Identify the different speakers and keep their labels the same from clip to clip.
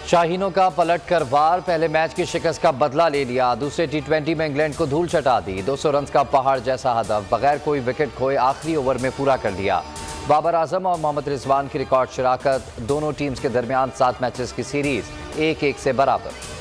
Speaker 1: शाहीनों का पलट कर वार, पहले मैच की शिकस्त का बदला ले लिया। दूसरे टी20 में इंग्लैंड को धूल चटा दी। 200 रन का पहाड़ जैसा हदफ बगैर कोई विकेट खोए आखिरी ओवर में पूरा कर दिया। बाबर आजम और मोहम्मद रिजवान की रिकॉर्ड शराकत, दोनों टीम्स के दरमियान 7 मैचेस की सीरीज 1-1 से बराबर।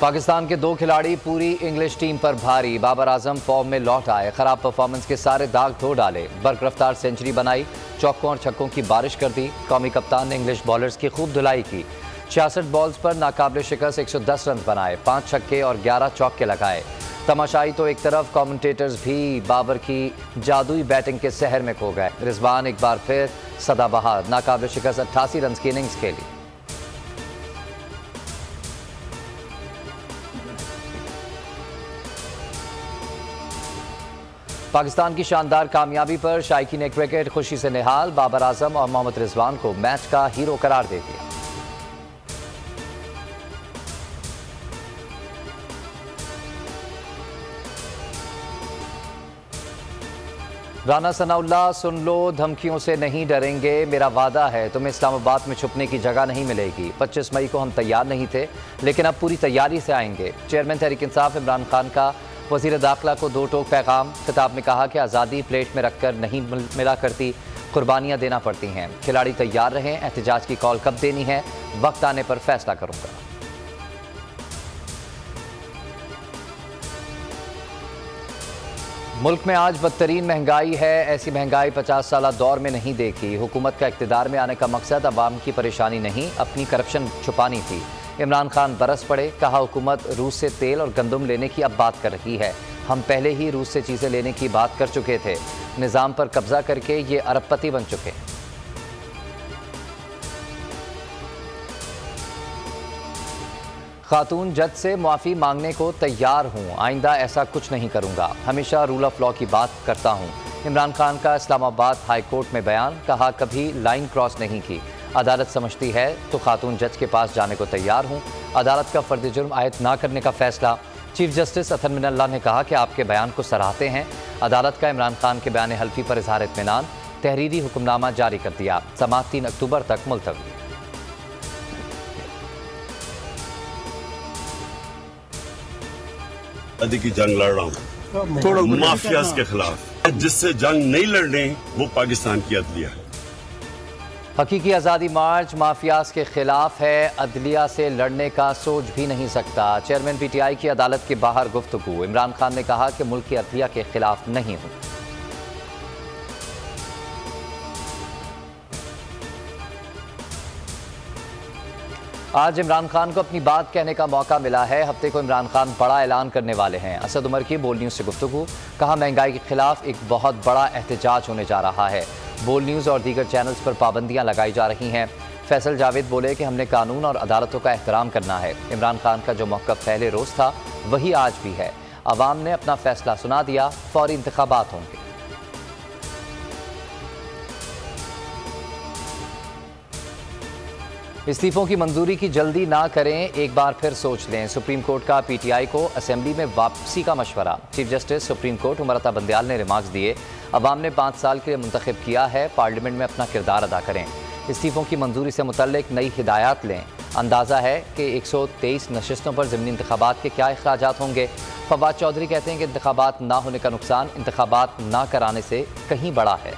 Speaker 1: पाकिस्तान के 2 खिलाड़ी पूरी इंग्लिश टीम पर भारी। बाबर आजम फॉर्म में लौट आए, खराब परफॉर्मेंस के सारे दाग धो डाले। बर्क रफ्तार सेंचुरी बनाई, चौकों और छक्कों की बारिश कर दी। कौमी कप्तान ने इंग्लिश बॉलर्स की खूब धुलाई की। 66 बॉल्स पर नाकाबिले शिकस्त 110 रन बनाए, 5 छक्के और 11 चौके लगाए। तमाशाई तो एक तरफ, कमेंटेटर्स भी बाबर की जादुई बैटिंग के सहर में खो गए। रिजवान एक बार फिर सदाबहार, नाकाबिले शिकस्त 88 रन की इनिंग्स खेली। पाकिस्तान की शानदार कामयाबी पर शायकीन क्रिकेट खुशी से निहाल। बाबर आजम और मोहम्मद रिजवान को मैच का हीरो करार दे दिया। राना सनाउल्लाह, सुन लो, धमकियों से नहीं डरेंगे, मेरा वादा है तुम्हें इस्लामाबाद में छुपने की जगह नहीं मिलेगी। 25 मई को हम तैयार नहीं थे, लेकिन अब पूरी तैयारी से आएंगे। चेयरमैन तहरीक इंसाफ इमरान खान का वज़ीर दाखिला को 2 टोक पैगाम। खिताब में कहा कि आज़ादी प्लेट में रखकर नहीं मिला करती, कुर्बानियाँ देना पड़ती हैं। खिलाड़ी तैयार रहें, एहतजाज की कॉल कब देनी है वक्त आने पर फैसला करूँगा। मुल्क में आज बदतरीन महंगाई है। ऐसी महंगाई 50 साला दौर में नहीं देखी। हुकूमत का इक़्तिदार में आने का मकसद अवाम की परेशानी नहीं, अपनी करप्शन छुपानी थी। इमरान खान बरस पड़े, कहा हुकूमत रूस से तेल और गंदम लेने की अब बात कर रही है। हम पहले ही रूस से चीज़ें लेने की बात कर चुके थे। निज़ाम पर कब्जा करके ये अरबपति बन चुके। खातून जज से माफ़ी मांगने को तैयार हूँ, आइंदा ऐसा कुछ नहीं करूँगा, हमेशा रूल ऑफ लॉ की बात करता हूँ। इमरान खान का इस्लामाबाद हाई कोर्ट में बयान, कहा कभी लाइन क्रॉस नहीं की। अदालत समझती है तो खातून जज के पास जाने को तैयार हूँ। अदालत का फर्द जुर्म आयद ना करने का फैसला। चीफ जस्टिस अतन मिनल्ला ने कहा कि आपके बयान को सराहते हैं। अदालत का इमरान खान के बयान हल्फी पर इजहार इत्मीनान, तहरीरी हुक्मनामा जारी कर दिया। समाअत 3 अक्टूबर तक मुलतवी।
Speaker 2: की जंग लड़ रहा हूँ माफियाज के खिलाफ। जिससे जंग नहीं लड़ने वो पाकिस्तान की अदलिया है।
Speaker 1: हकीकी आज़ादी मार्च माफियाज के खिलाफ है, अदलिया से लड़ने का सोच भी नहीं सकता। चेयरमैन PTI की अदालत के बाहर गुफ्तगू। इमरान खान ने कहा कि मुल्क की अदलिया के खिलाफ नहीं हूँ। आज इमरान खान को अपनी बात कहने का मौका मिला है। हफ्ते को इमरान खान बड़ा ऐलान करने वाले हैं। असद उमर की बोल न्यूज़ से गुफ्तगू, कहा महंगाई के खिलाफ एक बहुत बड़ा एहतजाज होने जा रहा है। बोल न्यूज़ और दीगर चैनल्स पर पाबंदियां लगाई जा रही हैं। फैसल जावेद बोले कि हमने कानून और अदालतों का एहतराम करना है। इमरान खान का जो मौक़िफ़ पहले रोज़ था वही आज भी है। अवाम ने अपना फैसला सुना दिया, फौरी इंतखाबात होंगे। इस्तीफों की मंजूरी की जल्दी ना करें, एक बार फिर सोच लें। सुप्रीम कोर्ट का PTI को असेंबली में वापसी का मशवरा। Chief justice supreme court Umar Ata Bandial ने रिमार्क्स दिए, अवाम ने 5 साल के लिए मुंतखब किया है, पार्लियामेंट में अपना किरदार अदा करें। इस्तीफों की मंजूरी से मुतल्लिक नई हिदायत लें। अंदाज़ा है कि 123 नशिस्तों पर ज़िमनी इंतखाबात के क्या अखराजात होंगे। फवाद चौधरी कहते हैं कि इंतखाबात ना होने का नुकसान इंतखाबात ना कराने से कहीं बड़ा है।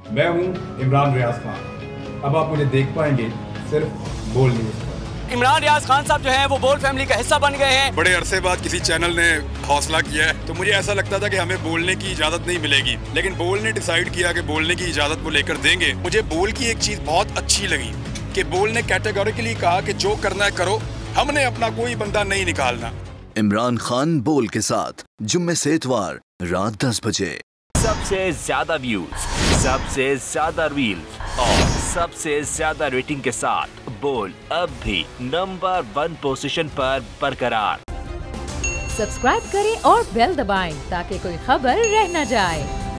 Speaker 3: मैं हूं इमरान रियाज खान। अब आप मुझे देख पाएंगे सिर्फ बोल न्यूज़ पर।
Speaker 4: इमरान रियाज खान साहब जो हैं वो बोल फैमिली का हिस्सा बन गए हैं।
Speaker 5: बड़े अरसे बाद किसी चैनल ने हौसला किया है, तो मुझे ऐसा लगता था कि हमें बोलने की इजाजत नहीं मिलेगी, लेकिन बोल ने डिसाइड किया कि बोलने की इजाजत वो लेकर देंगे। मुझे बोल की एक चीज बहुत अच्छी लगी कि बोल ने कैटेगोरिकली कहा कि जो करना है करो, हमने अपना कोई बंदा नहीं निकालना।
Speaker 6: इमरान खान बोल के साथ जुम्मे से इतवार रात 10 बजे।
Speaker 7: सबसे ज्यादा व्यूज, सबसे ज्यादा रील्स और सबसे ज्यादा रेटिंग के साथ बोल अब भी नंबर 1 पोजीशन पर बरकरार।
Speaker 8: सब्सक्राइब करें और बेल दबाएं ताकि कोई खबर रह न जाए।